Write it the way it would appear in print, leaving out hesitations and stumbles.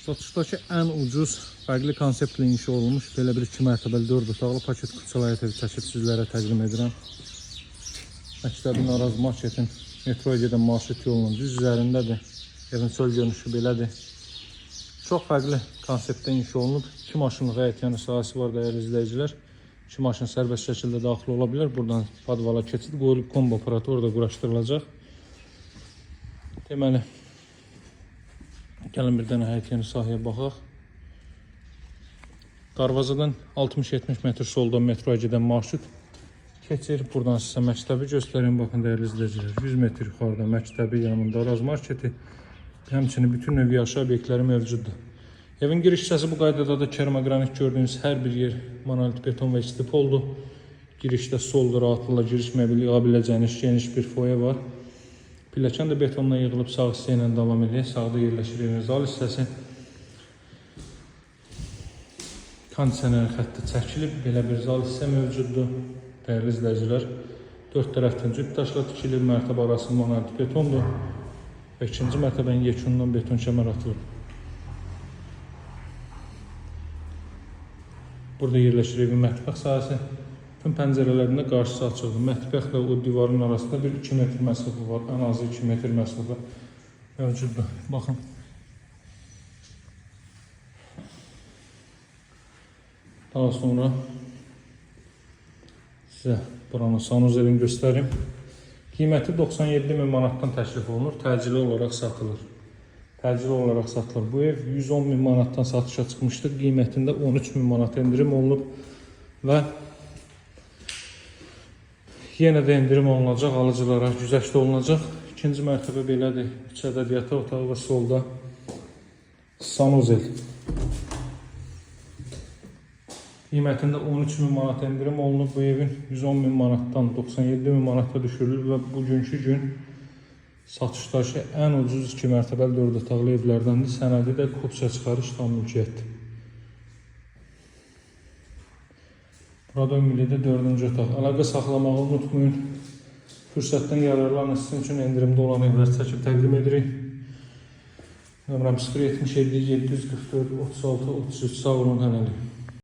Satışdakı ən ucuz, fərqli konseptlə inşa olunmuş belə bir 2 mərtəbəli 4 otaqlı paket kuçalayət evi çəkib sizlərə təqdim edirəm. Məktəbin Araz marketin metroya gedən marşrut yolunun düz üzərindədir. Evin çöl görünüşü belədir. Çox fərqli konseptdə inşa olunub. 2 maşınlıq həyətyanı sahəsi var dəyərli izləyicilər. 2 maşın sərbəst şəkildə daxil ola bilər. Buradan padvala keçid qoyulub kombo aparatı orada quraşdırılacaq. Deməli, gəlin bir dənə həyətyanı sahəyə baxaq. Darvazadan 60-70 metr soldan metroya gedən marşrut keçir. Buradan sizə məktəbi göstərim. Baxın dəyərli izləyicilər, 100 metr yuxarıda məktəbi, yanında Araz marketi, həmçinin bütün növ yaşayış obyektləri mövcuddur. Evin giriş hissəsi bu qaydada da kermogranit gördüyünüz hər bir yer monolit beton və istipoldur. Girişdə solda rahatlıqla giriş mebeli yığa biləcəyiniz geniş bir foye var. Pilləkən də betonla yığılıb sağ hissə ilə davam edir. Sağda yerləşir evin zal hissəsi. Kondisioner xətti çəkilib, belə bir zal hissə mövcuddur. Dəyərli izləyicilər, 4 tərəfdən cüt daşla tikilib, mərtəbə arası monolit betondur və ikinci mərtəbənin yekunundan beton kəmər atılıb. Burada yerləşir evin mətbəx sahəsi. Bütün pəncərələrində qarşısı açıqdır. Mətbəxlə o divarın arasında bir 2 metr məsafə var. Ən azı 2 metr məsafə mövcuddur. Baxın. Daha sonra sizə buranın sanuzelini göstərim. Qiyməti 97.000 manatdan təklif olunur. Təcili olaraq satılır. Təcili olaraq satılır. Bu ev 110.000 manatdan satışa çıxmışdır. Qiymətində 13.000 manat endirim olunub və yenə də endirim olunacaq, alıcılara güzəşt olunacaq. İkinci mərtəbə belədir. 3 ədəd yataq otağı və solda sanuzel. Qiymətində 13.000 manat endirim olunub. Bu evin 110.000 manatdan 97.000 manata düşürülür və bugünkü gün satışdakı ən ucuz 2 mərtəbəli 4 otaqlı evlərdəndir. Sənədi də kopsiya çıxarış tam mülkiyyətdir. Burada ümumilikdə 4-cü otaq. Əlaqə saxlamağı unutmayın. Fürsətdən yararlanın. Sizin üçün endirimdə olan evlər çəkib təqdim edirik. Nömrəm 077 744 36 33. Sağ olun, hələlik.